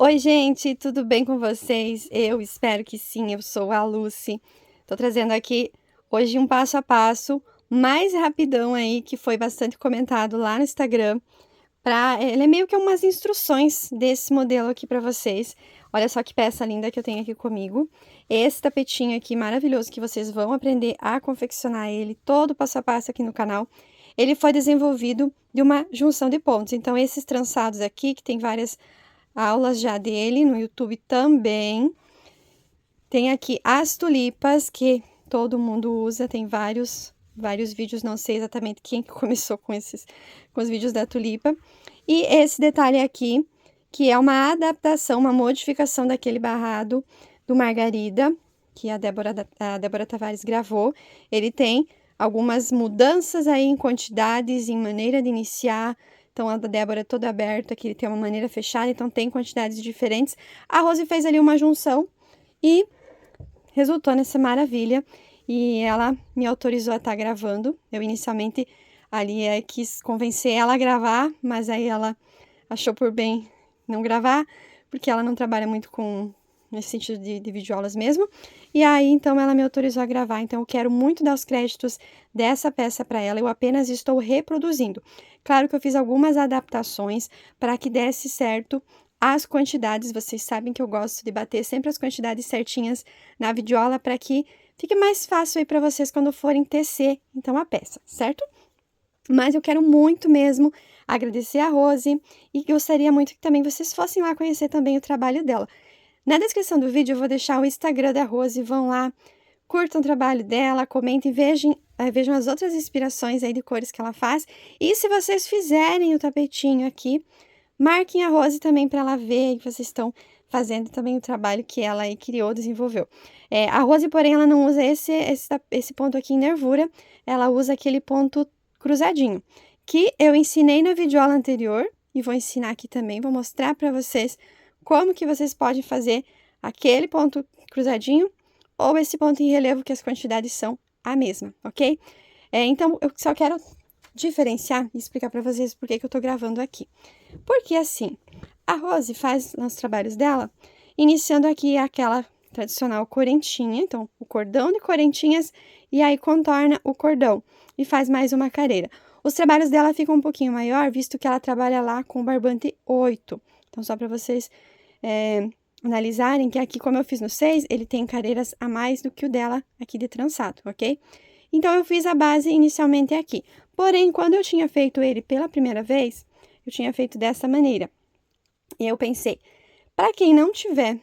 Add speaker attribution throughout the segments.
Speaker 1: Oi, gente, tudo bem com vocês? Eu espero que sim, eu sou a Lucy. Tô trazendo aqui hoje um passo a passo mais rapidão aí, que foi bastante comentado lá no Instagram. Ele é meio que umas instruções desse modelo aqui para vocês. Olha só que peça linda que eu tenho aqui comigo. Esse tapetinho aqui maravilhoso que vocês vão aprender a confeccionar ele, todo passo a passo aqui no canal. Ele foi desenvolvido de uma junção de pontos. Então, esses trançados aqui, que tem várias aulas já dele no YouTube também. Tem aqui as tulipas, que todo mundo usa, tem vários vídeos, não sei exatamente quem que começou com os vídeos da tulipa. E esse detalhe aqui, que é uma adaptação, uma modificação daquele barrado do Margarida, que a Débora Tavares gravou. Ele tem algumas mudanças aí em quantidades, em maneira de iniciar. Então, a da Débora é toda aberta, aqui tem uma maneira fechada, então tem quantidades diferentes. A Rose fez ali uma junção e resultou nessa maravilha. E ela me autorizou a estar gravando. Eu inicialmente ali quis convencer ela a gravar, mas aí ela achou por bem não gravar, porque ela não trabalha muito com nesse sentido de videoaulas mesmo. E aí, então, ela me autorizou a gravar. Então, eu quero muito dar os créditos dessa peça para ela. Eu apenas estou reproduzindo. Claro que eu fiz algumas adaptações para que desse certo as quantidades. Vocês sabem que eu gosto de bater sempre as quantidades certinhas na videoaula para que fique mais fácil aí para vocês quando forem tecer, então, a peça, certo? Mas eu quero muito mesmo agradecer a Rose e gostaria muito que também vocês fossem lá conhecer também o trabalho dela. Na descrição do vídeo eu vou deixar o Instagram da Rose, vão lá, curtam o trabalho dela, comentem, vejam as outras inspirações aí de cores que ela faz. E se vocês fizerem o tapetinho aqui, marquem a Rose também para ela ver que vocês estão fazendo também o trabalho que ela aí criou, desenvolveu. A Rose, porém, ela não usa esse ponto aqui em nervura, ela usa aquele ponto cruzadinho, que eu ensinei na videoaula anterior e vou ensinar aqui também, vou mostrar para vocês como que vocês podem fazer aquele ponto cruzadinho ou esse ponto em relevo, que as quantidades são a mesma, ok? Então, eu só quero diferenciar e explicar para vocês por que eu tô gravando aqui. Porque assim, a Rose faz nos trabalhos dela, iniciando aqui aquela tradicional correntinha, então o cordão de correntinhas, e aí contorna o cordão e faz mais uma careira. Os trabalhos dela ficam um pouquinho maior, visto que ela trabalha lá com o barbante 8. Então, só para vocês analisarem que aqui, como eu fiz no 6, ele tem careiras a mais do que o dela aqui de trançado, ok? Então, eu fiz a base inicialmente aqui. Porém, quando eu tinha feito ele pela primeira vez, eu tinha feito dessa maneira. E eu pensei, para quem não tiver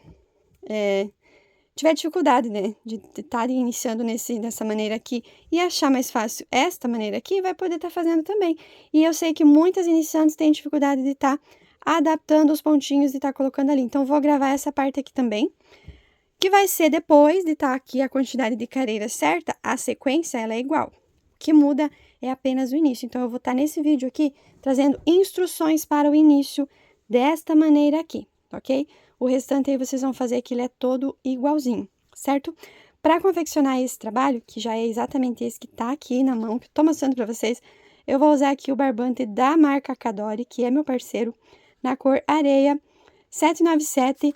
Speaker 1: dificuldade, né, de estar iniciando dessa maneira aqui e achar mais fácil esta maneira aqui, vai poder estar fazendo também. E eu sei que muitas iniciantes têm dificuldade de estar adaptando os pontinhos e estar colocando ali. Então, vou gravar essa parte aqui também, que vai ser depois de estar aqui a quantidade de careiras certa, a sequência ela é igual. O que muda é apenas o início. Então, eu vou estar nesse vídeo aqui trazendo instruções para o início desta maneira aqui, ok? O restante aí vocês vão fazer que ele é todo igualzinho, certo? Para confeccionar esse trabalho, que já é exatamente esse que tá aqui na mão, que eu tô mostrando para vocês, eu vou usar aqui o barbante da marca Cadore, que é meu parceiro, na cor areia 797,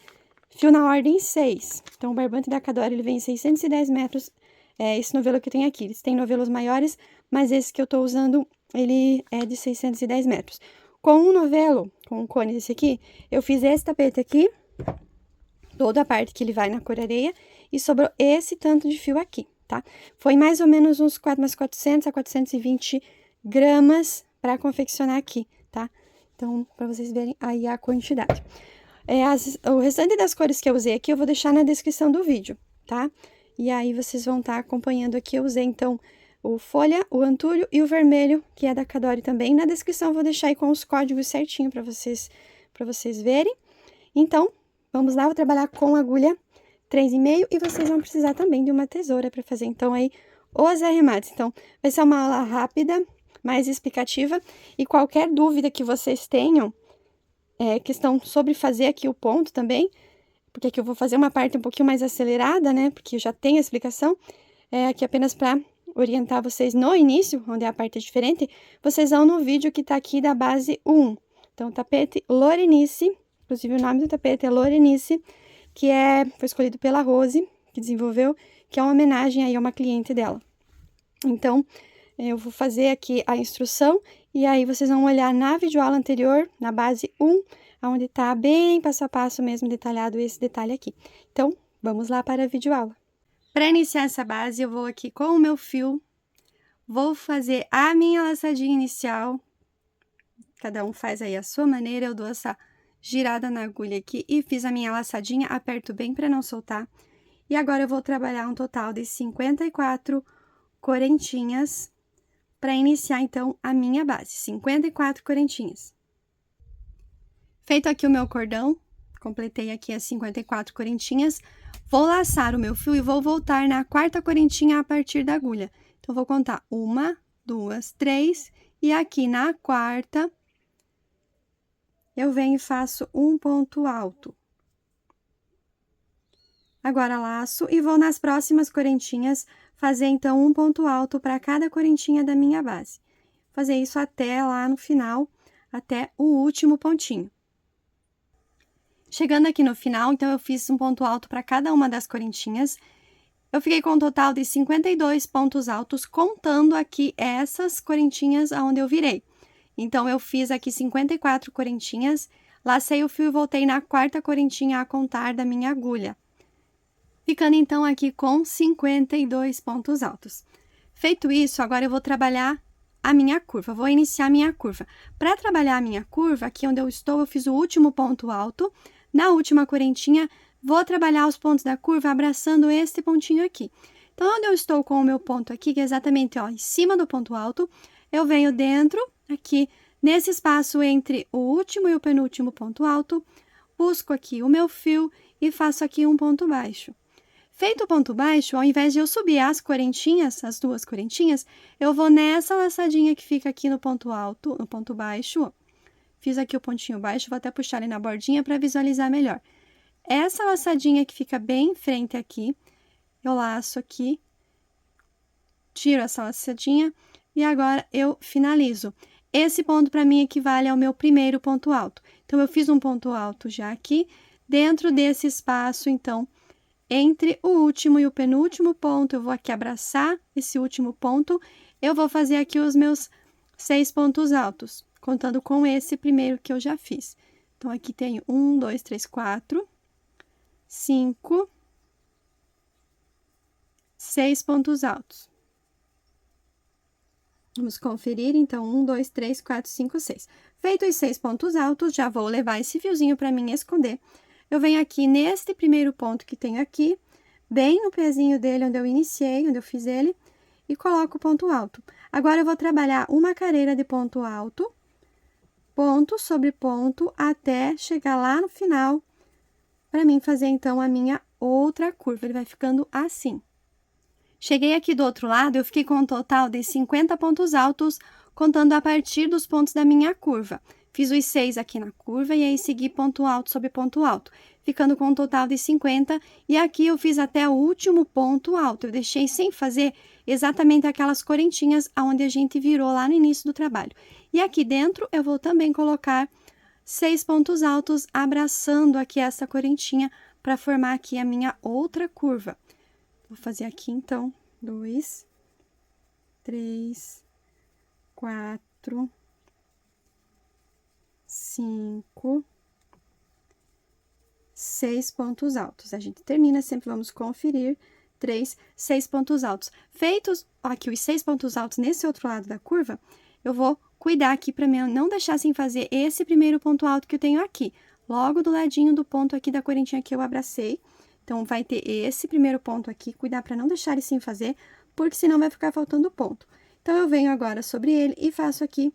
Speaker 1: fio na ordem 6. Então, o barbante da Cadore, ele vem em 610 metros, esse novelo que tem aqui. Eles têm novelos maiores, mas esse que eu tô usando, ele é de 610 metros. Com um novelo, com um cone desse aqui, eu fiz esse tapete aqui, toda a parte que ele vai na cor areia, e sobrou esse tanto de fio aqui, tá? Foi mais ou menos umas 400 a 420 gramas para confeccionar aqui, tá? Então, para vocês verem aí a quantidade. O restante das cores que eu usei aqui, eu vou deixar na descrição do vídeo, tá? E aí, vocês vão estar acompanhando aqui. Eu usei, então, o folha, o antúrio e o vermelho, que é da Cadore também. Na descrição, eu vou deixar aí com os códigos certinho para vocês verem. Então, vamos lá, vou trabalhar com agulha 3,5 e vocês vão precisar também de uma tesoura para fazer, então, aí, os arremates. Então, vai ser uma aula rápida, mais explicativa, e qualquer dúvida que vocês tenham, questão sobre fazer aqui o ponto também, porque aqui eu vou fazer uma parte um pouquinho mais acelerada, né, porque eu já tenho a explicação, aqui apenas para orientar vocês no início, onde a parte é diferente, vocês vão no vídeo que tá aqui da base 1. Então, tapete Lorenice, Inclusive, o nome do tapete é Lorenice, que foi escolhido pela Rose, que desenvolveu, que é uma homenagem aí a uma cliente dela. Então, eu vou fazer aqui a instrução e aí vocês vão olhar na videoaula anterior, na base 1, onde tá bem passo a passo mesmo detalhado esse detalhe aqui. Então, vamos lá para a videoaula. Para iniciar essa base, eu vou aqui com o meu fio, vou fazer a minha laçadinha inicial. Cada um faz aí a sua maneira, eu dou essa girada na agulha aqui e fiz a minha laçadinha, aperto bem para não soltar. E agora eu vou trabalhar um total de 54 correntinhas para iniciar, então, a minha base. 54 correntinhas. Feito aqui o meu cordão, completei aqui as 54 correntinhas, vou laçar o meu fio e vou voltar na quarta correntinha a partir da agulha. Então, vou contar 1, 2, 3, e aqui na quarta, eu venho e faço um ponto alto. Agora, laço e vou nas próximas correntinhas fazer, então, um ponto alto para cada correntinha da minha base. Fazer isso até lá no final, até o último pontinho. Chegando aqui no final, então, eu fiz um ponto alto para cada uma das correntinhas. Eu fiquei com um total de 52 pontos altos, contando aqui essas correntinhas onde eu virei. Então, eu fiz aqui 54 correntinhas, lacei o fio e voltei na quarta correntinha a contar da minha agulha. Ficando, então, aqui com 52 pontos altos. Feito isso, agora eu vou trabalhar a minha curva, vou iniciar a minha curva. Para trabalhar a minha curva, aqui onde eu estou, eu fiz o último ponto alto. Na última correntinha, vou trabalhar os pontos da curva abraçando este pontinho aqui. Então, onde eu estou com o meu ponto aqui, que é exatamente, ó, em cima do ponto alto, eu venho dentro, aqui, nesse espaço entre o último e o penúltimo ponto alto, busco aqui o meu fio e faço aqui um ponto baixo. Feito o ponto baixo, ao invés de eu subir as correntinhas, as duas correntinhas, eu vou nessa laçadinha que fica aqui no ponto alto, no ponto baixo, ó. Fiz aqui o pontinho baixo, vou até puxar ele na bordinha para visualizar melhor. Essa laçadinha que fica bem em frente aqui, eu laço aqui, tiro essa laçadinha e agora eu finalizo. Esse ponto para mim equivale ao meu primeiro ponto alto. Então, eu fiz um ponto alto já aqui, dentro desse espaço, então, entre o último e o penúltimo ponto, eu vou aqui abraçar esse último ponto, eu vou fazer aqui os meus 6 pontos altos, contando com esse primeiro que eu já fiz. Então, aqui tenho 1, 2, 3, 4, 5, 6 pontos altos. Vamos conferir, então, 1, 2, 3, 4, 5, 6. Feito os 6 pontos altos, já vou levar esse fiozinho para mim esconder. Eu venho aqui neste primeiro ponto que tenho aqui, bem no pezinho dele, onde eu iniciei, onde eu fiz ele, e coloco o ponto alto. Agora, eu vou trabalhar uma carreira de ponto alto, ponto sobre ponto, até chegar lá no final, para mim fazer, então, a minha outra curva. Ele vai ficando assim. Cheguei aqui do outro lado, eu fiquei com um total de 50 pontos altos, contando a partir dos pontos da minha curva. Fiz os 6 aqui na curva e aí segui ponto alto sobre ponto alto, ficando com um total de 50. E aqui eu fiz até o último ponto alto. Eu deixei sem fazer exatamente aquelas correntinhas aonde a gente virou lá no início do trabalho. E aqui dentro eu vou também colocar 6 pontos altos, abraçando aqui essa correntinha para formar aqui a minha outra curva. Vou fazer aqui, então, 2, 3, 4, 5, 6 pontos altos. A gente termina, sempre vamos conferir, 3, 6 pontos altos. Feitos aqui os 6 pontos altos nesse outro lado da curva, eu vou cuidar aqui para não deixar sem fazer esse primeiro ponto alto que eu tenho aqui, logo do ladinho do ponto aqui da correntinha que eu abracei. Então, vai ter esse primeiro ponto aqui, cuidar para não deixar ele sem fazer, porque senão vai ficar faltando ponto. Então, eu venho agora sobre ele e faço aqui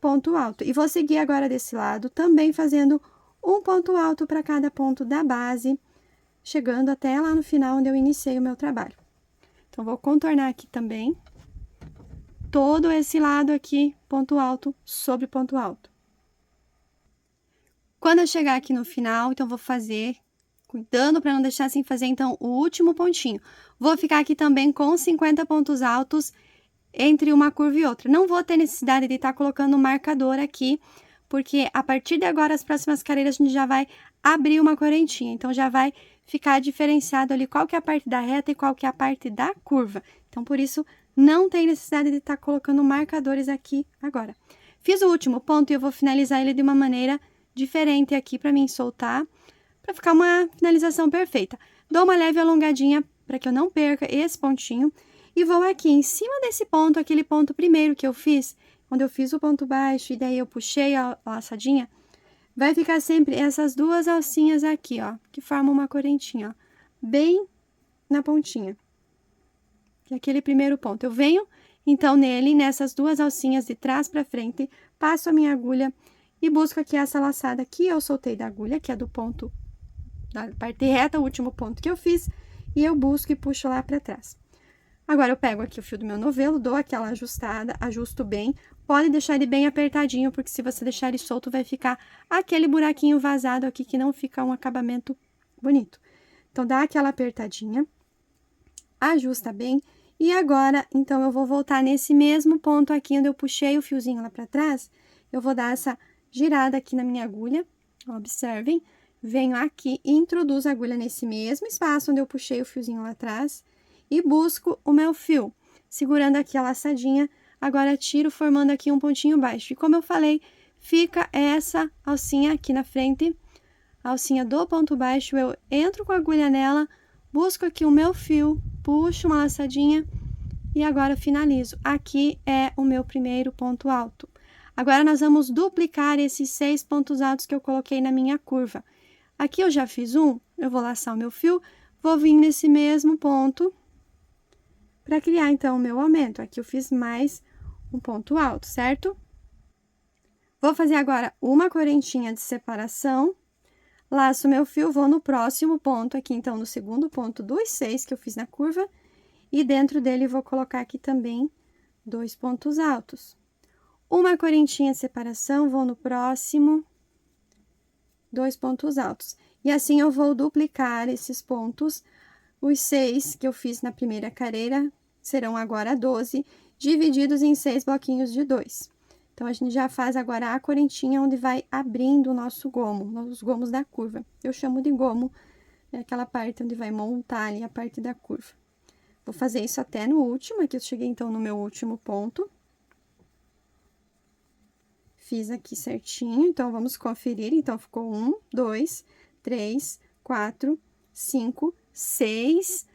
Speaker 1: ponto alto. E vou seguir agora desse lado, também fazendo um ponto alto para cada ponto da base, chegando até lá no final, onde eu iniciei o meu trabalho. Então, vou contornar aqui também, todo esse lado aqui, ponto alto sobre ponto alto. Quando eu chegar aqui no final, então, vou fazer, cuidando para não deixar sem fazer, então, o último pontinho. Vou ficar aqui também com 50 pontos altos entre uma curva e outra. Não vou ter necessidade de estar colocando um marcador aqui, porque a partir de agora, as próximas carreiras, a gente já vai abrir uma correntinha. Então, já vai ficar diferenciado ali qual que é a parte da reta e qual que é a parte da curva. Então, por isso, não tem necessidade de estar colocando marcadores aqui agora. Fiz o último ponto e eu vou finalizar ele de uma maneira diferente aqui para mim soltar, para ficar uma finalização perfeita. Dou uma leve alongadinha para que eu não perca esse pontinho e vou aqui em cima desse ponto, aquele ponto primeiro que eu fiz, quando eu fiz o ponto baixo e daí eu puxei a laçadinha, vai ficar sempre essas duas alcinhas aqui, ó, que formam uma correntinha, ó, bem na pontinha. Que é aquele primeiro ponto. Eu venho, então, nele, nessas duas alcinhas de trás para frente, passo a minha agulha e busco aqui essa laçada que eu soltei da agulha, que é do ponto da parte reta, o último ponto que eu fiz, e eu busco e puxo lá para trás. Agora, eu pego aqui o fio do meu novelo, dou aquela ajustada, ajusto bem. Pode deixar ele bem apertadinho, porque se você deixar ele solto, vai ficar aquele buraquinho vazado aqui, que não fica um acabamento bonito. Então, dá aquela apertadinha, ajusta bem. E agora, então, eu vou voltar nesse mesmo ponto aqui, onde eu puxei o fiozinho lá para trás. Eu vou dar essa girada aqui na minha agulha, observem. Venho aqui e introduzo a agulha nesse mesmo espaço onde eu puxei o fiozinho lá atrás. E busco o meu fio, segurando aqui a laçadinha, agora tiro formando aqui um pontinho baixo. E como eu falei, fica essa alcinha aqui na frente, a alcinha do ponto baixo, eu entro com a agulha nela, busco aqui o meu fio, puxo uma laçadinha e agora finalizo. Aqui é o meu primeiro ponto alto. Agora, nós vamos duplicar esses 6 pontos altos que eu coloquei na minha curva. Aqui eu já fiz um, eu vou laçar o meu fio, vou vir nesse mesmo ponto para criar, então, o meu aumento. Aqui eu fiz mais um ponto alto, certo? Vou fazer agora uma correntinha de separação, laço meu fio, vou no próximo ponto aqui, então, no segundo ponto dos 6 que eu fiz na curva, e dentro dele vou colocar aqui também 2 pontos altos. Uma correntinha de separação, vou no próximo, 2 pontos altos. E assim eu vou duplicar esses pontos, os 6 que eu fiz na primeira carreira, serão agora 12, divididos em 6 bloquinhos de 2. Então, a gente já faz agora a correntinha onde vai abrindo o nosso gomo, os gomos da curva. Eu chamo de gomo, é aquela parte onde vai montar ali a parte da curva. Vou fazer isso até no último, aqui eu cheguei então no meu último ponto. Fiz aqui certinho, então, vamos conferir. Então, ficou 1, 2, 3, 4, 5, 6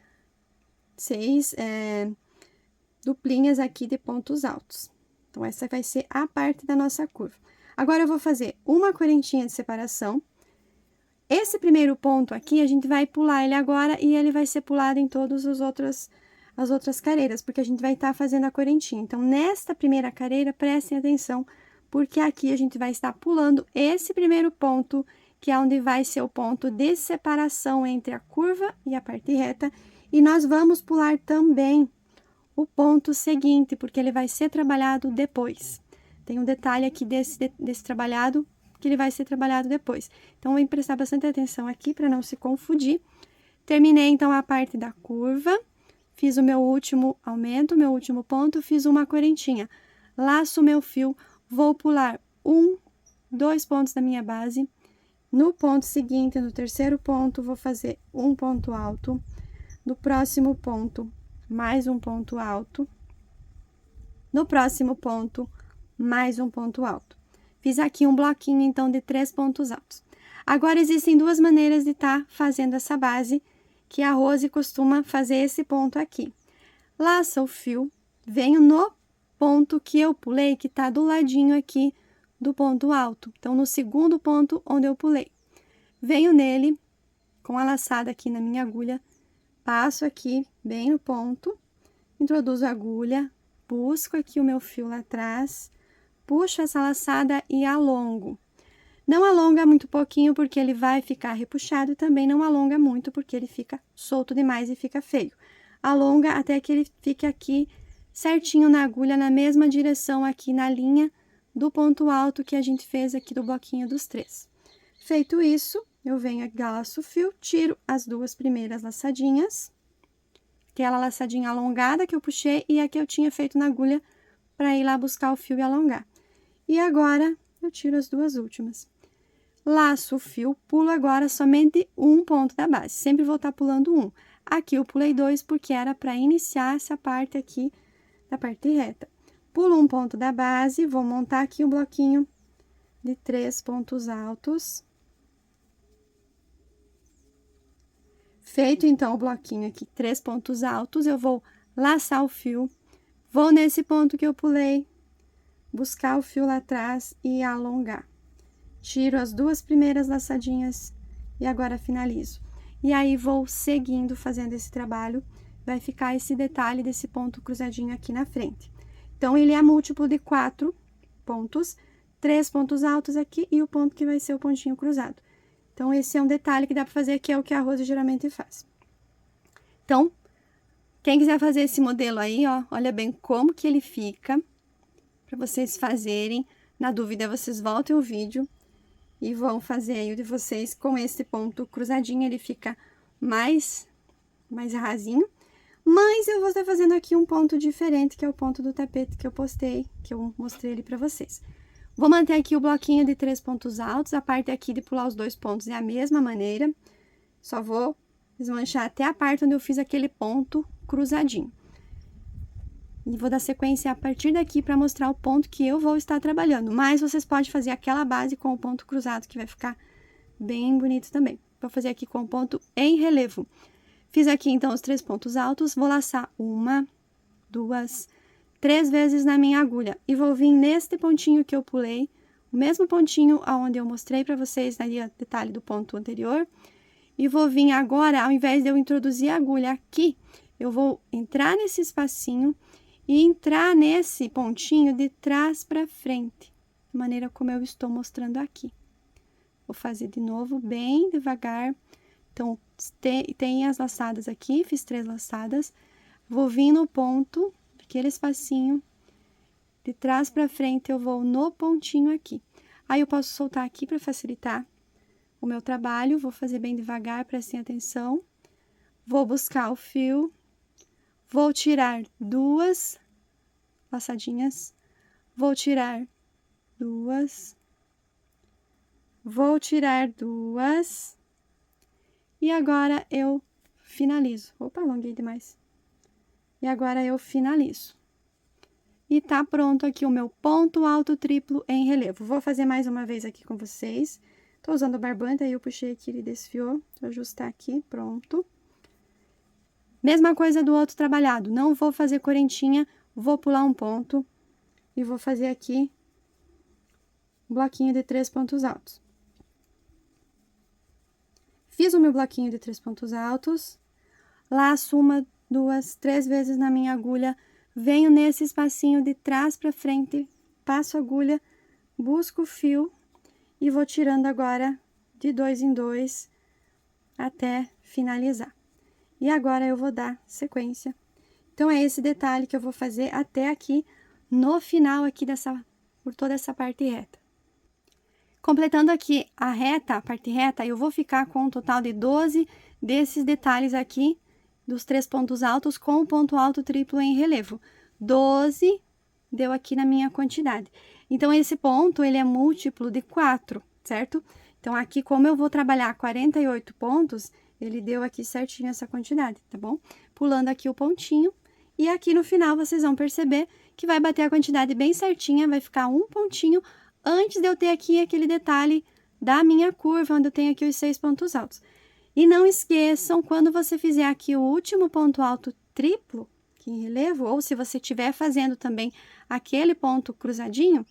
Speaker 1: duplinhas aqui de pontos altos. Então, essa vai ser a parte da nossa curva. Agora, eu vou fazer uma correntinha de separação. Esse primeiro ponto aqui, a gente vai pular ele agora e ele vai ser pulado em todas as outras carreiras, porque a gente vai estar fazendo a correntinha. Então, nesta primeira carreira, prestem atenção, porque aqui a gente vai estar pulando esse primeiro ponto, que é onde vai ser o ponto de separação entre a curva e a parte reta, e nós vamos pular também o ponto seguinte, porque ele vai ser trabalhado depois. Tem um detalhe aqui desse trabalhado, que ele vai ser trabalhado depois. Então, vou prestar bastante atenção aqui, para não se confundir. Terminei, então, a parte da curva, fiz o meu último aumento, meu último ponto, fiz uma correntinha. Laço o meu fio, vou pular 1, 2 pontos da minha base. No ponto seguinte, no terceiro ponto, vou fazer um ponto alto. No próximo ponto, mais um ponto alto. No próximo ponto, mais um ponto alto. Fiz aqui um bloquinho, então, de 3 pontos altos. Agora, existem duas maneiras de estar fazendo essa base, que a Rose costuma fazer esse ponto aqui. Laça o fio, venho no ponto que eu pulei, que tá do ladinho aqui do ponto alto. Então, no segundo ponto onde eu pulei. Venho nele, com a laçada aqui na minha agulha, passo aqui bem no ponto, introduzo a agulha, busco aqui o meu fio lá atrás, puxo essa laçada e alongo. Não alonga muito pouquinho, porque ele vai ficar repuxado, e também não alonga muito, porque ele fica solto demais e fica feio. Alonga até que ele fique aqui certinho na agulha, na mesma direção aqui na linha do ponto alto que a gente fez aqui do bloquinho dos 3. Feito isso, eu venho, laço o fio, tiro as duas primeiras laçadinhas, aquela laçadinha alongada que eu puxei e a que eu tinha feito na agulha para ir lá buscar o fio e alongar. E agora, eu tiro as duas últimas. Laço o fio, pulo agora somente um ponto da base, sempre vou estar pulando um. Aqui eu pulei 2 porque era para iniciar essa parte aqui da parte reta. Pulo um ponto da base, vou montar aqui um bloquinho de 3 pontos altos. Feito, então, o bloquinho aqui, 3 pontos altos, eu vou laçar o fio, vou nesse ponto que eu pulei, buscar o fio lá atrás e alongar. Tiro as duas primeiras laçadinhas e agora finalizo. E aí, vou seguindo, fazendo esse trabalho, vai ficar esse detalhe desse ponto cruzadinho aqui na frente. Então, ele é múltiplo de 4 pontos, 3 pontos altos aqui e o ponto que vai ser o pontinho cruzado. Então, esse é um detalhe que dá para fazer, que é o que a Rose geralmente faz. Então, quem quiser fazer esse modelo aí, ó, olha bem como que ele fica, para vocês fazerem. Na dúvida, vocês voltem o vídeo e vão fazer aí o de vocês com esse ponto cruzadinho, ele fica mais rasinho. Mas eu vou estar fazendo aqui um ponto diferente, que é o ponto do tapete que eu postei, que eu mostrei ele para vocês. Vou manter aqui o bloquinho de 3 pontos altos, a parte aqui de pular os 2 pontos é a mesma maneira. Só vou desmanchar até a parte onde eu fiz aquele ponto cruzadinho. E vou dar sequência a partir daqui para mostrar o ponto que eu vou estar trabalhando. Mas vocês podem fazer aquela base com o ponto cruzado, que vai ficar bem bonito também. Vou fazer aqui com o ponto em relevo. Fiz aqui, então, os 3 pontos altos, vou laçar 1, 2, 3 vezes na minha agulha. E vou vir neste pontinho que eu pulei, o mesmo pontinho aonde eu mostrei para vocês, ali, o detalhe do ponto anterior. E vou vir agora, ao invés de eu introduzir a agulha aqui, eu vou entrar nesse espacinho e entrar nesse pontinho de trás para frente, da maneira como eu estou mostrando aqui. Vou fazer de novo, bem devagar. Então, tem as laçadas aqui, fiz 3 laçadas. Vou vir no ponto, aquele espacinho, de trás para frente, eu vou no pontinho aqui. Aí, eu posso soltar aqui para facilitar o meu trabalho. Vou fazer bem devagar, prestem atenção. Vou buscar o fio, vou tirar 2 laçadinhas, vou tirar 2, vou tirar 2, e agora eu finalizo. Opa, alonguei demais. E agora eu finalizo. E tá pronto aqui o meu ponto alto triplo em relevo. Vou fazer mais uma vez aqui com vocês. Tô usando o barbante, aí eu puxei aqui, ele desfiou. Vou ajustar aqui, pronto. Mesma coisa do outro trabalhado. Não vou fazer correntinha, vou pular um ponto. E vou fazer aqui um bloquinho de 3 pontos altos. Fiz o meu bloquinho de 3 pontos altos, laço 1, 2, 3 vezes na minha agulha, venho nesse espacinho de trás para frente, passo a agulha, busco o fio e vou tirando agora de 2 em 2 até finalizar. E agora eu vou dar sequência. Então, é esse detalhe que eu vou fazer até aqui, no final aqui por toda essa parte reta. Completando aqui a parte reta, eu vou ficar com um total de 12 desses detalhes aqui, dos 3 pontos altos, com o ponto alto triplo em relevo. 12 deu aqui na minha quantidade. Então, esse ponto, ele é múltiplo de 4, certo? Então, aqui, como eu vou trabalhar 48 pontos, ele deu aqui certinho essa quantidade, tá bom? Pulando aqui o pontinho, e aqui no final, vocês vão perceber que vai bater a quantidade bem certinha, vai ficar um pontinho antes de eu ter aqui aquele detalhe da minha curva, onde eu tenho aqui os 6 pontos altos. E não esqueçam, quando você fizer aqui o último ponto alto triplo, aqui em relevo, ou se você estiver fazendo também aquele ponto cruzadinho,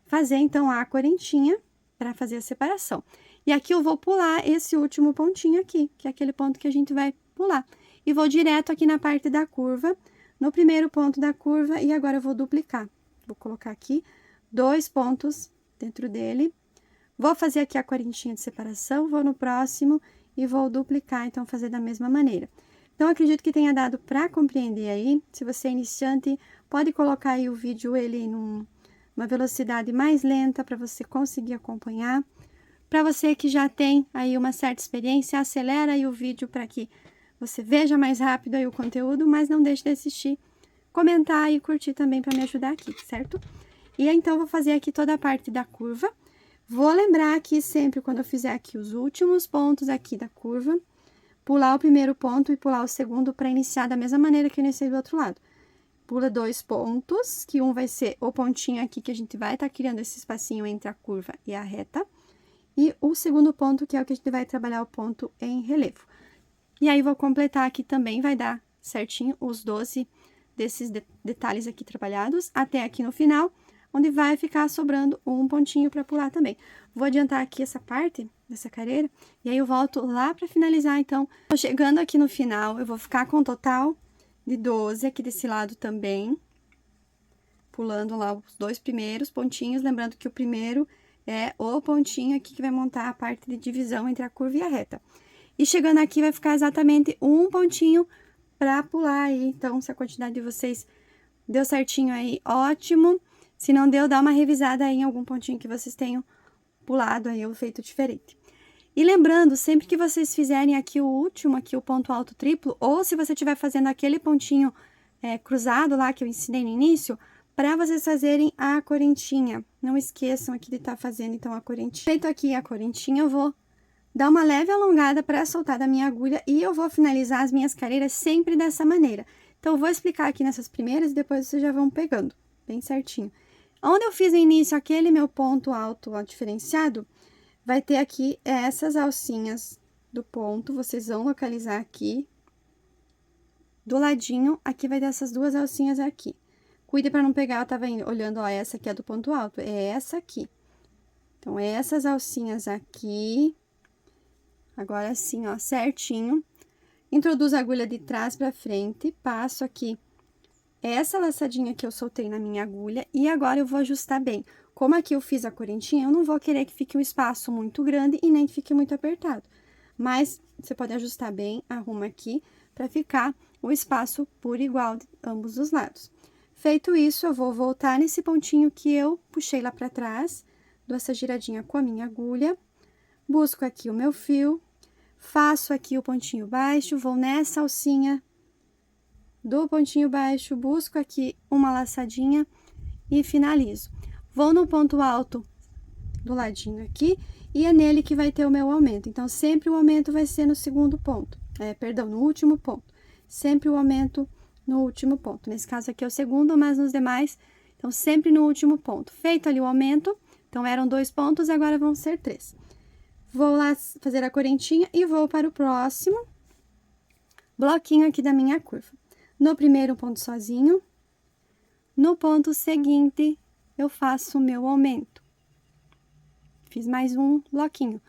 Speaker 1: fazer então a correntinha para fazer a separação. E aqui eu vou pular esse último pontinho aqui, que é aquele ponto que a gente vai pular. E vou direto aqui na parte da curva, no primeiro ponto da curva, e agora eu vou duplicar. Vou colocar aqui 2 pontos dentro dele, vou fazer aqui a correntinha de separação, vou no próximo e vou duplicar, então, fazer da mesma maneira. Então, acredito que tenha dado para compreender aí. Se você é iniciante, pode colocar aí o vídeo, ele numa velocidade mais lenta, para você conseguir acompanhar. Para você que já tem aí uma certa experiência, acelera aí o vídeo para que você veja mais rápido aí o conteúdo, mas não deixe de assistir, comentar e curtir também para me ajudar aqui, certo? E então, vou fazer aqui toda a parte da curva. Vou lembrar aqui sempre, quando eu fizer aqui os últimos pontos aqui da curva, pular o primeiro ponto e pular o segundo para iniciar da mesma maneira que eu iniciei do outro lado. Pula 2 pontos, que um vai ser o pontinho aqui, que a gente vai estar criando esse espacinho entre a curva e a reta. E o segundo ponto, que é o que a gente vai trabalhar o ponto em relevo. E aí, vou completar aqui também, vai dar certinho os 12 desses detalhes aqui trabalhados, até aqui no final, onde vai ficar sobrando um pontinho para pular também. Vou adiantar aqui essa parte dessa careira, e aí eu volto lá para finalizar, então. Chegando aqui no final, eu vou ficar com um total de 12 aqui desse lado também, pulando lá os 2 primeiros pontinhos, lembrando que o primeiro é o pontinho aqui que vai montar a parte de divisão entre a curva e a reta. E chegando aqui, vai ficar exatamente um pontinho para pular aí. Então, se a quantidade de vocês deu certinho aí, ótimo. Se não deu, dá uma revisada aí em algum pontinho que vocês tenham pulado aí, ou feito diferente. E lembrando, sempre que vocês fizerem aqui o último, aqui o ponto alto triplo, ou se você estiver fazendo aquele pontinho cruzado lá que eu ensinei no início, para vocês fazerem a correntinha. Não esqueçam aqui de estar fazendo, então, a correntinha. Feito aqui a correntinha, eu vou dar uma leve alongada para soltar da minha agulha e eu vou finalizar as minhas carreiras sempre dessa maneira. Então, eu vou explicar aqui nessas primeiras e depois vocês já vão pegando, bem certinho. Onde eu fiz no início aquele meu ponto alto ó, diferenciado, vai ter aqui essas alcinhas do ponto, vocês vão localizar aqui. Do ladinho, aqui vai ter essas 2 alcinhas aqui. Cuide para não pegar, eu tava olhando, ó, essa aqui é do ponto alto, é essa aqui. Então, essas alcinhas aqui. Agora sim, ó, certinho. Introduzo a agulha de trás para frente, passo aqui essa laçadinha que eu soltei na minha agulha e agora eu vou ajustar bem. Como aqui eu fiz a correntinha, eu não vou querer que fique um espaço muito grande e nem que fique muito apertado. Mas você pode ajustar bem, arruma aqui para ficar o espaço por igual de ambos os lados. Feito isso, eu vou voltar nesse pontinho que eu puxei lá para trás, dou essa giradinha com a minha agulha, busco aqui o meu fio, faço aqui o pontinho baixo, vou nessa alcinha do pontinho baixo, busco aqui uma laçadinha e finalizo. Vou no ponto alto do ladinho aqui e é nele que vai ter o meu aumento. Então, sempre o aumento vai ser no segundo ponto, perdão, no último ponto. Sempre o aumento no último ponto. Nesse caso aqui é o segundo, mas nos demais, então, sempre no último ponto. Feito ali o aumento, então, eram 2 pontos, agora vão ser 3. Vou lá fazer a correntinha e vou para o próximo bloquinho aqui da minha curva. No primeiro ponto sozinho, no ponto seguinte, eu faço o meu aumento. Fiz mais um bloquinho.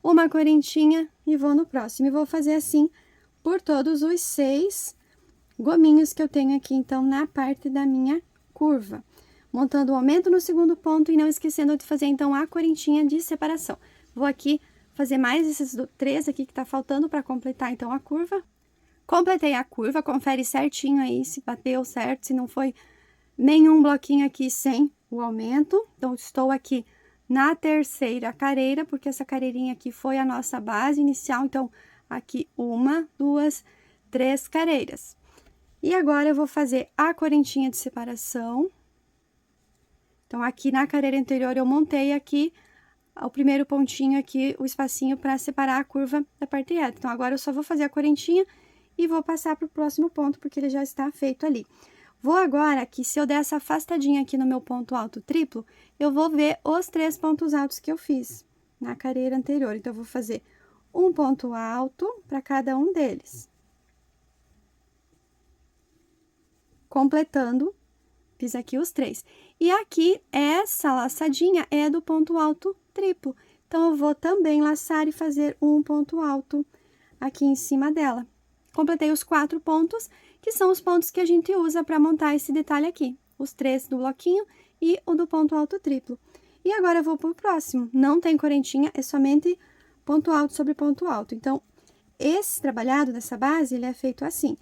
Speaker 1: Uma correntinha e vou no próximo. E vou fazer assim por todos os 6 gominhos que eu tenho aqui, então, na parte da minha curva. Montando o aumento no segundo ponto e não esquecendo de fazer, então, a correntinha de separação. Vou aqui fazer mais esses 3 aqui que tá faltando para completar, então, a curva. Completei a curva, confere certinho aí se bateu certo, se não foi nenhum bloquinho aqui sem o aumento. Então, estou aqui na terceira careira, porque essa carreirinha aqui foi a nossa base inicial. Então, aqui 1, 2, 3 careiras. E agora, eu vou fazer a correntinha de separação. Então, aqui na carreira anterior, eu montei aqui o primeiro pontinho aqui, o espacinho para separar a curva da parte reta. Então, agora, eu só vou fazer a correntinha e vou passar para o próximo ponto, porque ele já está feito ali. Vou agora aqui, se eu der essa afastadinha aqui no meu ponto alto triplo, eu vou ver os 3 pontos altos que eu fiz na carreira anterior. Então, eu vou fazer um ponto alto para cada um deles. Completando, fiz aqui os 3. E aqui, essa laçadinha é do ponto alto triplo. Então, eu vou também laçar e fazer um ponto alto aqui em cima dela. Completei os 4 pontos, que são os pontos que a gente usa para montar esse detalhe aqui. Os 3 do bloquinho e o do ponto alto triplo. E agora, eu vou pro próximo. Não tem correntinha, é somente ponto alto sobre ponto alto. Então, esse trabalhado dessa base, ele é feito assim.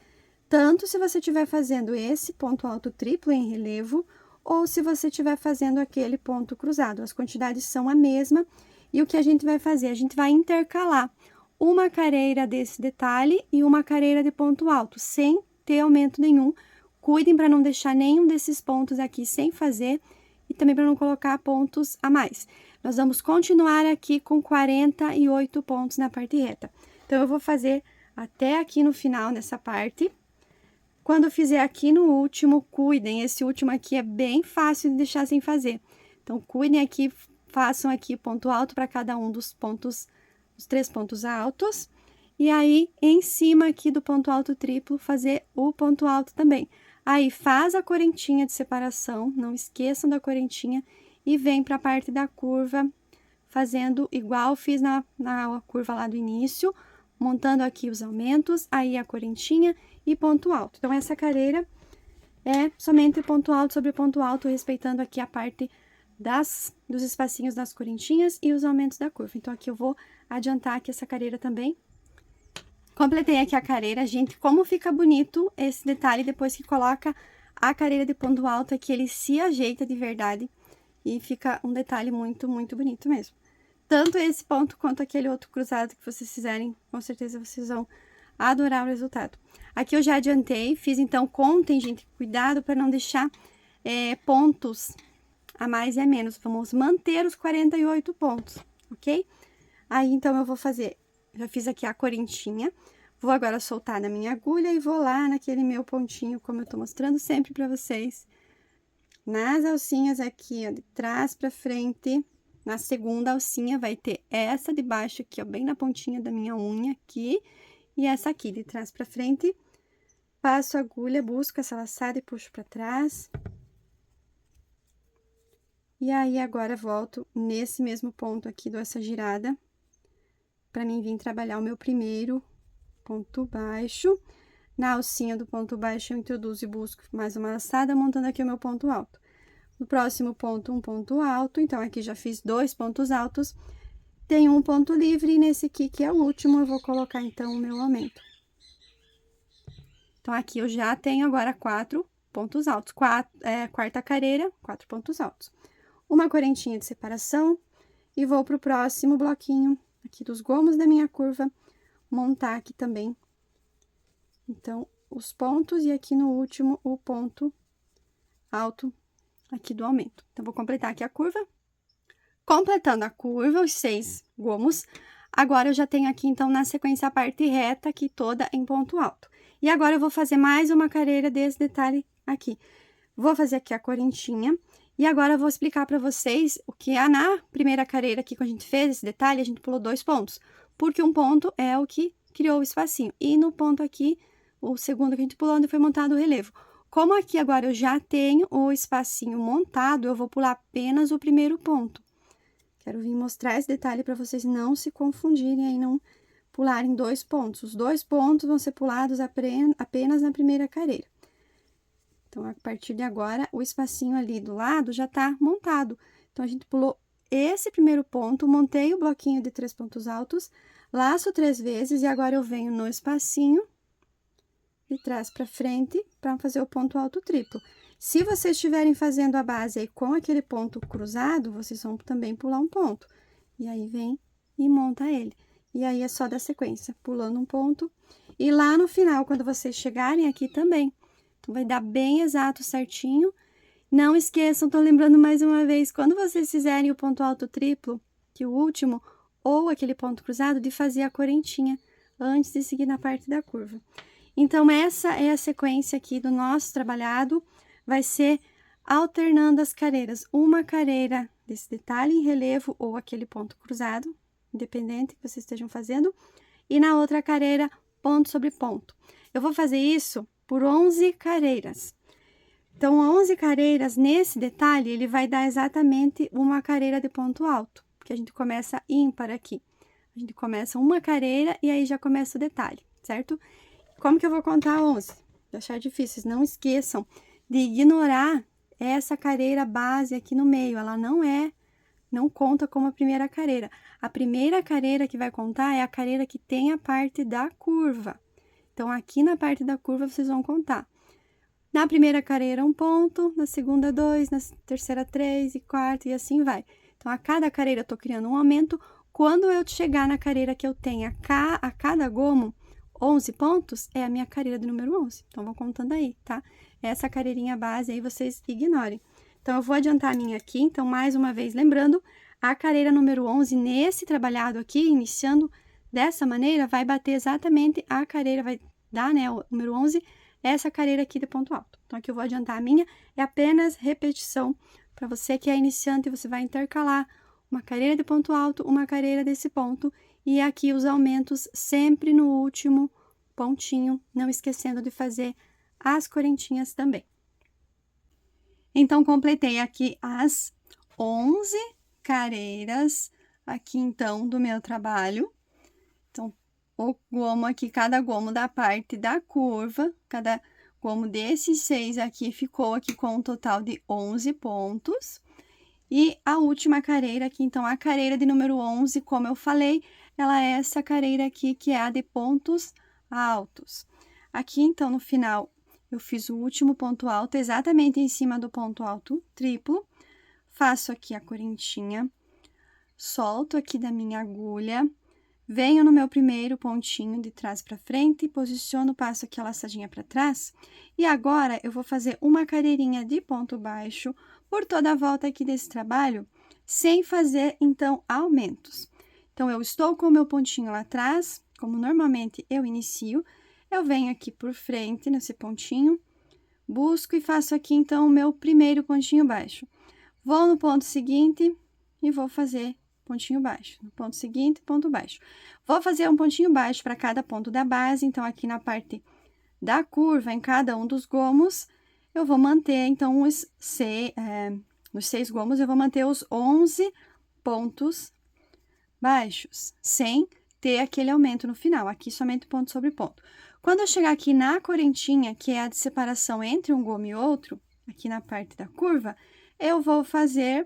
Speaker 1: Tanto se você estiver fazendo esse ponto alto triplo em relevo, ou se você estiver fazendo aquele ponto cruzado. As quantidades são a mesma. E o que a gente vai fazer? A gente vai intercalar uma careira desse detalhe e uma careira de ponto alto, sem ter aumento nenhum. Cuidem para não deixar nenhum desses pontos aqui sem fazer. e também para não colocar pontos a mais. Nós vamos continuar aqui com 48 pontos na parte reta. Então, eu vou fazer até aqui no final, nessa parte. Quando eu fizer aqui no último, cuidem, esse último aqui é bem fácil de deixar sem fazer. Então, cuidem aqui, façam aqui ponto alto para cada um dos pontos, os 3 pontos altos. E aí, em cima aqui do ponto alto triplo, fazer o ponto alto também. Aí, faz a correntinha de separação, não esqueçam da correntinha, e vem para a parte da curva, fazendo igual fiz na curva lá do início, montando aqui os aumentos, aí a correntinha e ponto alto. Então, essa carreira é somente ponto alto sobre ponto alto, respeitando aqui a parte dos espacinhos das correntinhas e os aumentos da curva. Então, aqui eu vou adiantar aqui essa carreira também. Completei aqui a carreira, gente, como fica bonito esse detalhe depois que coloca a carreira de ponto alto, é que ele se ajeita de verdade e fica um detalhe muito, muito bonito mesmo. Tanto esse ponto quanto aquele outro cruzado que vocês fizerem, com certeza vocês vão adorar o resultado. Aqui eu já adiantei, fiz então, contem, gente, cuidado para não deixar pontos a mais e a menos. Vamos manter os 48 pontos, ok? Aí, então, eu vou fazer, já fiz aqui a correntinha, vou agora soltar na minha agulha e vou lá naquele meu pontinho, como eu tô mostrando sempre pra vocês. Nas alcinhas aqui, ó, de trás pra frente, na segunda alcinha vai ter essa de baixo aqui, ó, bem na pontinha da minha unha aqui, e essa aqui de trás pra frente. Passo a agulha, busco essa laçada e puxo pra trás. E aí, agora, volto nesse mesmo ponto aqui, dou essa girada, pra mim vir trabalhar o meu primeiro ponto baixo. Na alcinha do ponto baixo, eu introduzo e busco mais uma laçada, montando aqui o meu ponto alto. No próximo ponto, um ponto alto, então, aqui já fiz 2 pontos altos, tem um ponto livre, e nesse aqui, que é o último, eu vou colocar, então, o meu aumento. Então, aqui eu já tenho agora 4 pontos altos, quarta carreira, 4 pontos altos. Uma correntinha de separação, e vou pro próximo bloquinho aqui dos gomos da minha curva, montar aqui também, então, os pontos, e aqui no último, o ponto alto aqui do aumento. Então, vou completar aqui a curva. Completando a curva, os 6 gomos, agora eu já tenho aqui, então, na sequência, a parte reta aqui toda em ponto alto. E agora, eu vou fazer mais uma carreira desse detalhe aqui. Vou fazer aqui a correntinha, e agora eu vou explicar para vocês o que na primeira carreira aqui que a gente fez, esse detalhe, a gente pulou 2 pontos, porque um ponto é o que criou o espacinho, e no ponto aqui, o segundo que a gente pulou, onde foi montado o relevo. Como aqui agora eu já tenho o espacinho montado, eu vou pular apenas o primeiro ponto. Quero vir mostrar esse detalhe para vocês não se confundirem e não pularem 2 pontos. Os 2 pontos vão ser pulados apenas na primeira carreira. Então, a partir de agora, o espacinho ali do lado já tá montado. Então, a gente pulou esse primeiro ponto, montei o bloquinho de 3 pontos altos, laço 3 vezes, e agora eu venho no espacinho de trás para frente, para fazer o ponto alto triplo. Se vocês estiverem fazendo a base aí com aquele ponto cruzado, vocês vão também pular um ponto. E aí, vem e monta ele. E aí, é só dar sequência, pulando um ponto. E lá no final, quando vocês chegarem aqui também, então, vai dar bem exato, certinho. Não esqueçam, tô lembrando mais uma vez, quando vocês fizerem o ponto alto triplo, que o último, ou aquele ponto cruzado, de fazer a correntinha antes de seguir na parte da curva. Então, essa é a sequência aqui do nosso trabalhado, vai ser alternando as carreiras, uma carreira desse detalhe em relevo ou aquele ponto cruzado, independente que vocês estejam fazendo, e na outra carreira, ponto sobre ponto. Eu vou fazer isso por 11 carreiras. Então, 11 carreiras nesse detalhe, ele vai dar exatamente uma carreira de ponto alto, porque a gente começa ímpar aqui. A gente começa uma carreira e aí já começa o detalhe, certo? Como que eu vou contar 11? Se achar difícil, não esqueçam de ignorar essa carreira base aqui no meio. Ela não conta como a primeira carreira. A primeira carreira que vai contar é a carreira que tem a parte da curva. Então, aqui na parte da curva, vocês vão contar. Na primeira carreira, 1 ponto, na segunda, 2, na terceira, 3 e quarta, e assim vai. Então, a cada carreira, eu tô criando um aumento. Quando eu chegar na carreira que eu tenho a cada gomo, 11 pontos, é a minha carreira do número 11. Então, vou contando aí, tá? Essa carreirinha base aí, vocês ignorem. Então, Então, eu vou adiantar a minha aqui. Então, mais uma vez, lembrando, a carreira número 11, nesse trabalhado aqui, iniciando dessa maneira, vai bater exatamente a carreira, vai dar, né, o número 11, essa carreira aqui de ponto alto. Então, aqui eu vou adiantar a minha, é apenas repetição. Para você que é iniciante, você vai intercalar uma carreira de ponto alto, uma carreira desse ponto, e aqui os aumentos sempre no último pontinho, não esquecendo de fazer as correntinhas também. Então, completei aqui as 11 carreiras aqui, então, do meu trabalho. Então, o gomo aqui, cada gomo da parte da curva, cada gomo desses 6 aqui ficou aqui com um total de 11 pontos. E a última carreira aqui, então, a carreira de número 11, como eu falei, ela é essa carreira aqui, que é a de pontos altos. Aqui, então, no final, eu fiz o último ponto alto, exatamente em cima do ponto alto triplo. Faço aqui a correntinha, solto aqui da minha agulha, venho no meu primeiro pontinho de trás para frente, posiciono, passo aqui a laçadinha para trás. E agora, eu vou fazer uma carreirinha de ponto baixo por toda a volta aqui desse trabalho, sem fazer, então, aumentos. Então, eu estou com o meu pontinho lá atrás, como normalmente eu inicio, eu venho aqui por frente, nesse pontinho, busco e faço aqui, então, o meu primeiro pontinho baixo. Vou no ponto seguinte e vou fazer pontinho baixo. No ponto seguinte, ponto baixo. Vou fazer um pontinho baixo para cada ponto da base, então, aqui na parte da curva, em cada um dos gomos, eu vou manter, então, nos 6 gomos, eu vou manter os 11 pontos baixos, sem ter aquele aumento no final, aqui somente ponto sobre ponto. Quando eu chegar aqui na correntinha, que é a de separação entre um gomo e outro, aqui na parte da curva, eu vou fazer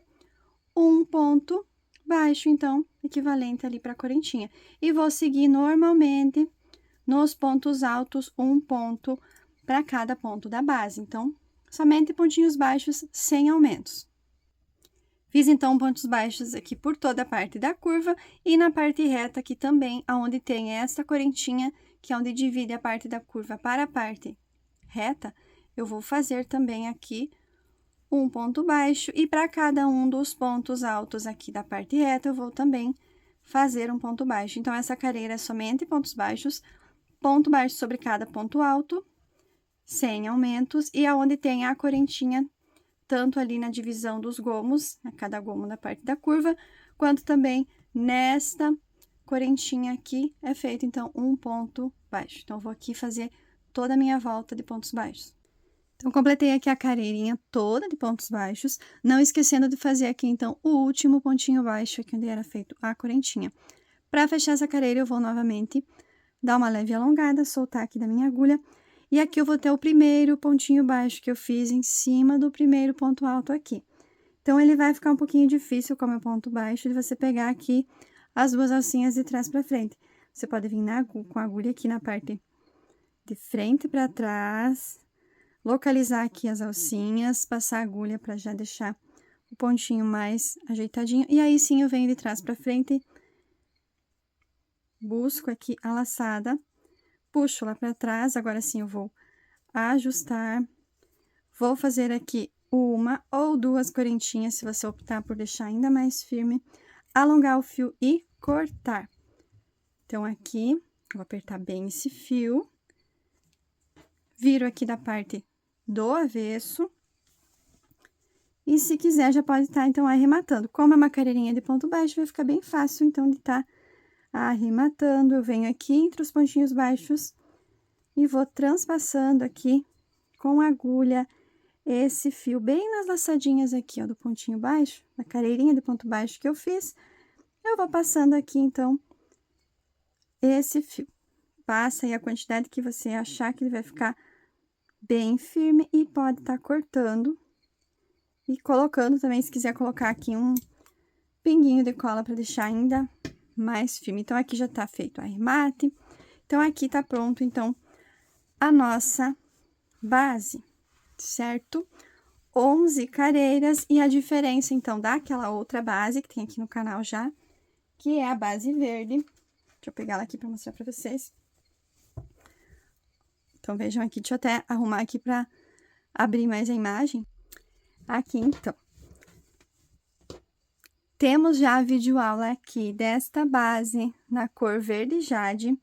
Speaker 1: um ponto baixo, então, equivalente ali para a correntinha. E vou seguir normalmente nos pontos altos, um ponto para cada ponto da base. Então, somente pontinhos baixos sem aumentos. Fiz, então, pontos baixos aqui por toda a parte da curva e na parte reta aqui também, aonde tem essa correntinha, que é onde divide a parte da curva para a parte reta, eu vou fazer também aqui um ponto baixo e para cada um dos pontos altos aqui da parte reta, eu vou também fazer um ponto baixo. Então, essa carreira é somente pontos baixos, ponto baixo sobre cada ponto alto, sem aumentos, e aonde tem a correntinha, tanto ali na divisão dos gomos, a cada gomo da parte da curva, quanto também nesta correntinha aqui, é feito, então, um ponto baixo. Então, vou aqui fazer toda a minha volta de pontos baixos. Então, completei aqui a carreirinha toda de pontos baixos, não esquecendo de fazer aqui, então, o último pontinho baixo, aqui onde era feito a correntinha. Para fechar essa carreira, eu vou novamente dar uma leve alongada, soltar aqui da minha agulha, e aqui eu vou ter o primeiro pontinho baixo que eu fiz em cima do primeiro ponto alto aqui. Então, ele vai ficar um pouquinho difícil, como é ponto baixo, de você pegar aqui as duas alcinhas de trás para frente. Você pode vir com a agulha aqui na parte de frente para trás, localizar aqui as alcinhas, passar a agulha para já deixar o pontinho mais ajeitadinho. E aí, sim, eu venho de trás para frente, busco aqui a laçada, puxo lá para trás, agora sim eu vou ajustar, vou fazer aqui uma ou duas correntinhas, se você optar por deixar ainda mais firme, alongar o fio e cortar. Então, aqui, vou apertar bem esse fio, viro aqui da parte do avesso, e se quiser, já pode estar, então, arrematando. Como é uma carreirinha de ponto baixo, vai ficar bem fácil, então, de estar arrematando. Eu venho aqui entre os pontinhos baixos e vou transpassando aqui com a agulha esse fio bem nas laçadinhas aqui, ó, do pontinho baixo, da carreirinha de ponto baixo que eu fiz. Eu vou passando aqui, então, esse fio. Passa aí a quantidade que você achar que ele vai ficar bem firme e pode estar cortando e colocando também, se quiser colocar aqui um pinguinho de cola para deixar ainda mais firme. Então, aqui já tá feito o arremate. Então, aqui tá pronto, então, a nossa base, certo? 11 carreiras e a diferença, então, daquela outra base que tem aqui no canal já, que é a base verde. Deixa eu pegar ela aqui para mostrar para vocês. Então, vejam aqui, deixa eu até arrumar aqui para abrir mais a imagem. Aqui, então. Temos já a videoaula aqui desta base na cor verde jade,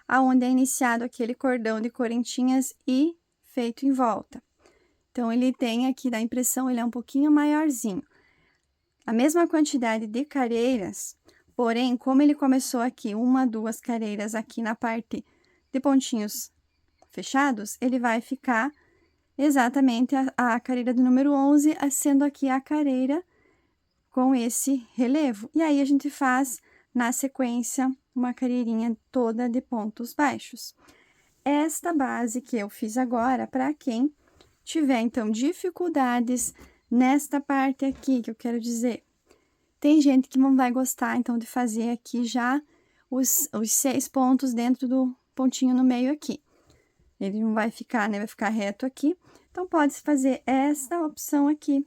Speaker 1: aonde é iniciado aquele cordão de correntinhas e feito em volta. Então, ele tem aqui da impressão, ele é um pouquinho maiorzinho. A mesma quantidade de careiras, porém, como ele começou aqui, 1, 2 careiras aqui na parte de pontinhos fechados, ele vai ficar exatamente a careira do número 11, sendo aqui a careira com esse relevo. E aí, a gente faz, na sequência, uma careirinha toda de pontos baixos. Esta base que eu fiz agora, para quem tiver, então, dificuldades nesta parte aqui, que eu quero dizer, tem gente que não vai gostar, então, de fazer aqui já os 6 pontos dentro do pontinho no meio aqui. Ele não vai ficar, né, vai ficar reto aqui. Então, pode-se fazer essa opção aqui,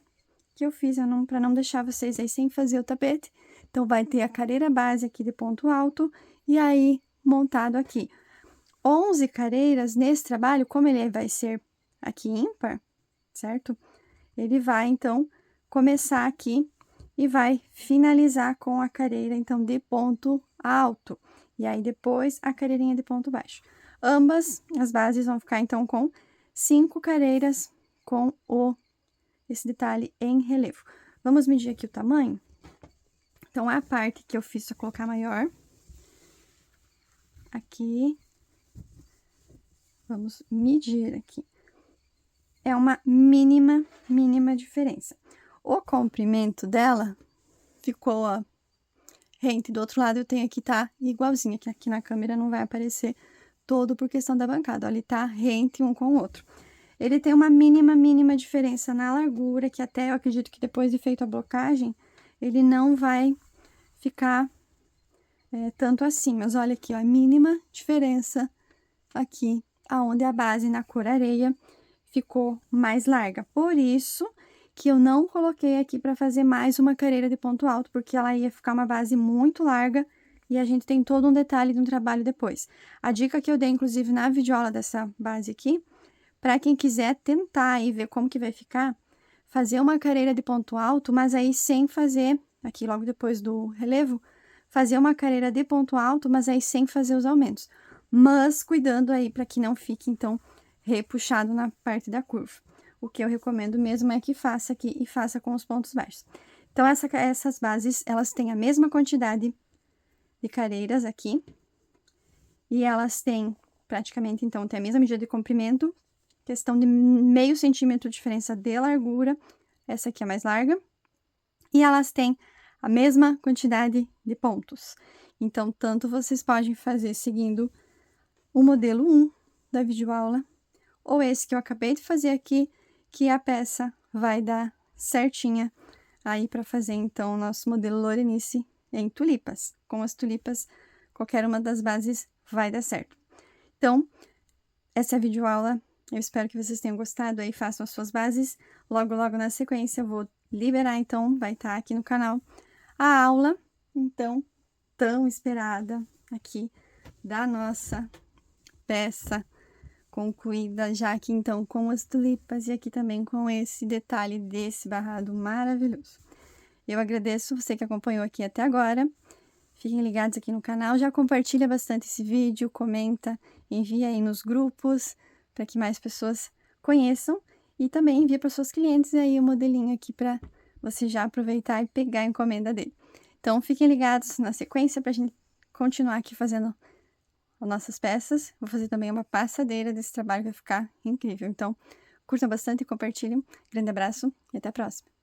Speaker 1: que eu fiz, para não deixar vocês aí sem fazer o tapete. Então, vai ter a careira base aqui de ponto alto, e aí, montado aqui. 11 careiras nesse trabalho, como ele vai ser aqui ímpar, certo? Ele vai, então, começar aqui e vai finalizar com a careira, então, de ponto alto. E aí, depois, a careirinha de ponto baixo. Ambas as bases vão ficar, então, com 5 careiras com esse detalhe em relevo. Vamos medir aqui o tamanho? Então, a parte que eu fiz para colocar maior. Aqui. Vamos medir aqui. É uma mínima diferença. O comprimento dela ficou, ó, rente. Do outro lado, eu tenho aqui, tá igualzinho, que aqui na câmera não vai aparecer todo por questão da bancada. Ó, ele tá rente um com o outro. Ele tem uma mínima diferença na largura, que até eu acredito que depois de feito a blocagem, ele não vai ficar tanto assim. Mas olha aqui, ó, a mínima diferença aqui, aonde a base na cor areia ficou mais larga. Por isso que eu não coloquei aqui para fazer mais uma careira de ponto alto, porque ela ia ficar uma base muito larga e a gente tem todo um detalhe de um trabalho depois. A dica que eu dei, inclusive, na videoaula dessa base aqui, para quem quiser tentar e ver como que vai ficar, fazer uma careira de ponto alto, mas aí sem fazer, aqui logo depois do relevo, fazer uma careira de ponto alto, mas aí sem fazer os aumentos. Mas cuidando aí para que não fique, então, repuxado na parte da curva. O que eu recomendo mesmo é que faça aqui e faça com os pontos baixos. Então, essas bases, elas têm a mesma quantidade de careiras aqui. E elas têm, praticamente, então, tem a mesma medida de comprimento, questão de meio centímetro de diferença de largura. Essa aqui é mais larga. E elas têm a mesma quantidade de pontos. Então, tanto vocês podem fazer seguindo o modelo 1 da videoaula, ou esse que eu acabei de fazer aqui, que a peça vai dar certinha aí para fazer, então, o nosso modelo Lorenice em tulipas. Com as tulipas, qualquer uma das bases vai dar certo. Então, essa é a videoaula. Eu espero que vocês tenham gostado aí, façam as suas bases. Logo na sequência, eu vou liberar, então, vai estar aqui no canal a aula, então, tão esperada aqui da nossa peça concluída, já aqui, então, com as tulipas e aqui também com esse detalhe desse barrado maravilhoso. Eu agradeço você que acompanhou aqui até agora. Fiquem ligados aqui no canal, já compartilha bastante esse vídeo, comenta, envia aí nos grupos, para que mais pessoas conheçam. E também envia para suas clientes aí o modelinho aqui para você já aproveitar e pegar a encomenda dele. Então, fiquem ligados na sequência para a gente continuar aqui fazendo as nossas peças. Vou fazer também uma passadeira desse trabalho, vai ficar incrível. Então, curtam bastante e compartilhem. Grande abraço e até a próxima!